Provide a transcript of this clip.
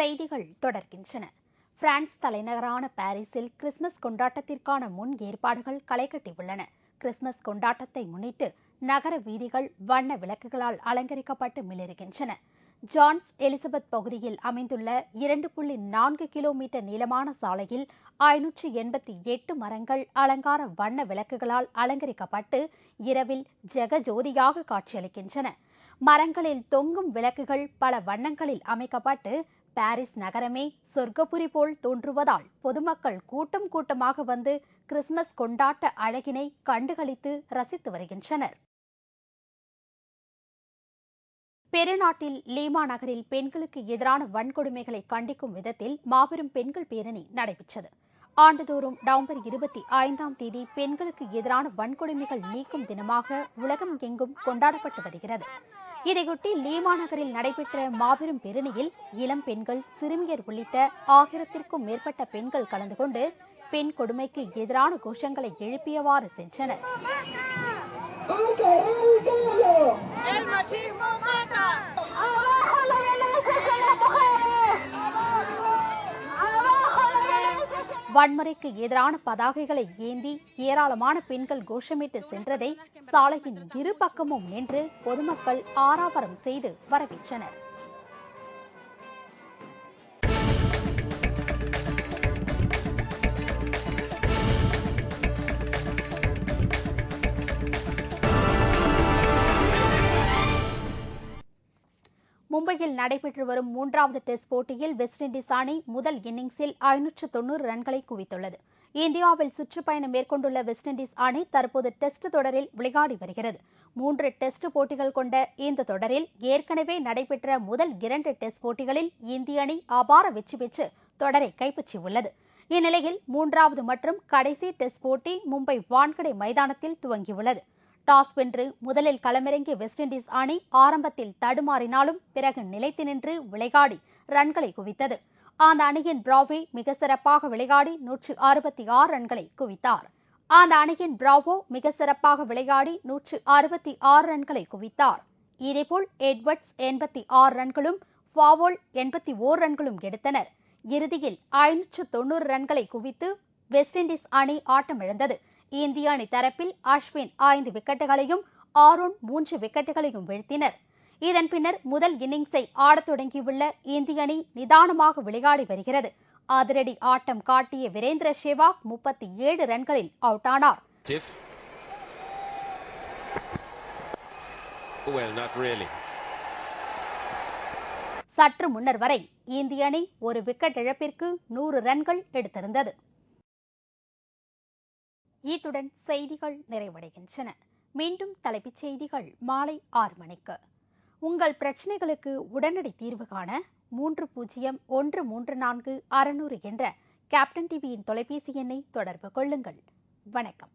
செய்திகள் தொடர்கின்றன. பிரான்ஸ் தலைநகரான பாரிஸில் கிறிஸ்துமஸ் கொண்டாட்டத்திற்கான முன் ஏற்பாடுகள் களை கட்டியுள்ளன. கிறிஸ்துமஸ் கொண்டாட்டத்தை முன்னிட்டு நகர வீதிகள் வண்ண விளக்குகளால் அலங்கரிக்கப்பட்டு மிளிர்கின்றன. ஜான்ஸ் எலிசபெத் பகுதியில் அமைந்துள்ள 2.4 கிலோமீட்டர் நீளமான சாலையில் 588 மரங்கள் அலங்கார வண்ண விளக்குகளால் அலங்கரிக்கப்பட்டு இரவில் ஜெகஜோதியாக காட்சியளிக்கின்றன. மரங்களில் தொங்கும் விளக்குகள் பல வண்ணங்களில் அமைக்கப்பட்டு பாரிஸ் நகரமே சொர்க்கபுரி போல் தோன்றுவதால் பொதுமக்கள் கூட்டம் கூட்டமாக வந்து கிறிஸ்துமஸ் கொண்டாட்ட அழகினை கண்டுகளித்து ரசித்து வருகின்றனர். பெருநாட்டில் லீமா நகரில் பெண்களுக்கு எதிரான வன்கொடுமைகளை கண்டிக்கும் விதத்தில் மாபெரும் பெண்கள் பேரணி நடைபெற்றது. ஆண்டுதோறும் நவம்பர் 25ஆம் தேதி பெண்களுக்கு எதிரான வன்கொடுமைகள் நீக்கும் தினமாக உலகம் எங்கும் கொண்டாடப்பட்டு வருகிறது. இதையொட்டி லீமா நகரில் நடைபெற்ற மாபெரும் பேரணியில் இளம் பெண்கள், சிறுமியர் உள்ளிட்ட 1000த்திற்கும் மேற்பட்ட பெண்கள் கலந்து கொண்டு பெண் கொடுமைக்கு எதிரான கோஷங்களை எழுப்பியவாறு சென்றனர். வன்முறைக்கு எதிரான பதாகைகளை ஏந்தி ஏராளமான பெண்கள் கோஷமிட்டு சென்றதை சாலையின் இரு பக்கமும் நின்று பொதுமக்கள் ஆரவாரம் செய்து வரவேற்றனர். மும்பையில் நடைபெற்று வரும் 3வது டெஸ்ட் போட்டியில் வெஸ்ட் இண்டீஸ் அணி முதல் இன்னிங்ஸில் 590 ரன்களை குவித்துள்ளது. இந்தியாவில் சுற்றுப்பயணம் மேற்கொண்டுள்ள வெஸ்ட் இண்டீஸ் அணி தற்போது டெஸ்ட் தொடரில் விளையாடி வருகிறது. 3 டெஸ்ட் போட்டிகள் கொண்ட இந்த தொடரில் ஏற்கனவே நடைபெற்ற முதல் 2 டெஸ்ட் போட்டிகளில் இந்திய அணி அபார வெற்றி பெற்று தொடரை கைப்பற்றியுள்ளது. இந்நிலையில் 3வது மற்றும் கடைசி டெஸ்ட் போட்டி மும்பை வான்கடே மைதானத்தில் துவங்கியுள்ளது. டாஸ் வென்று முதலில் களமிறங்கிய வெஸ்ட் இண்டீஸ் அணி ஆரம்பத்தில் தடுமாறினாலும் பிறகு நிலைத்து நின்று விளையாடி ரன்களை குவித்தது. அந்த அணியின் பிராவோ மிக சிறப்பாக விளையாடி 166 ரன்களை குவித்தார். இதேபோல் எட்வர்ட்ஸ் 86 ரன்களும் ஃபாவோல் 81 ரன்களும் எடுத்தனர். இறுதியில் 590 ரன்களை குவித்து வெஸ்ட் இண்டீஸ் அணி ஆட்டமிழந்தது. இந்திய அணி தரப்பில் அஸ்வின் 5 விக்கெட்டுகளையும் ஆரோன் 3 விக்கெட்டுகளையும் வீழ்த்தினர். இதன் பின்னர் முதல் இன்னிங்ஸை ஆடத் தொடங்கியுள்ள இந்திய அணி நிதானமாக விளையாடி வருகிறது. அதிரடி ஆட்டம் காட்டிய வீரேந்திர சேவாக் 37 ரன்களில் அவுட் ஆனார். சற்று முன்னர் வரை இந்திய அணி ஒரு விக்கெட் இழப்பிற்கு 100 ரன்கள் எடுத்திருந்தது. இத்துடன் செய்திகள் நிறைவடைகின்றன. மீண்டும் தலைப்புச் செய்திகள் மாலை 6 மணிக்கு. உங்கள் பிரச்சனைகளுக்கு உடனடி தீர்வு காண 30134600 என்ற கேப்டன் டிவியின் தொலைபேசி எண்ணை தொடர்பு கொள்ளுங்கள். வணக்கம்.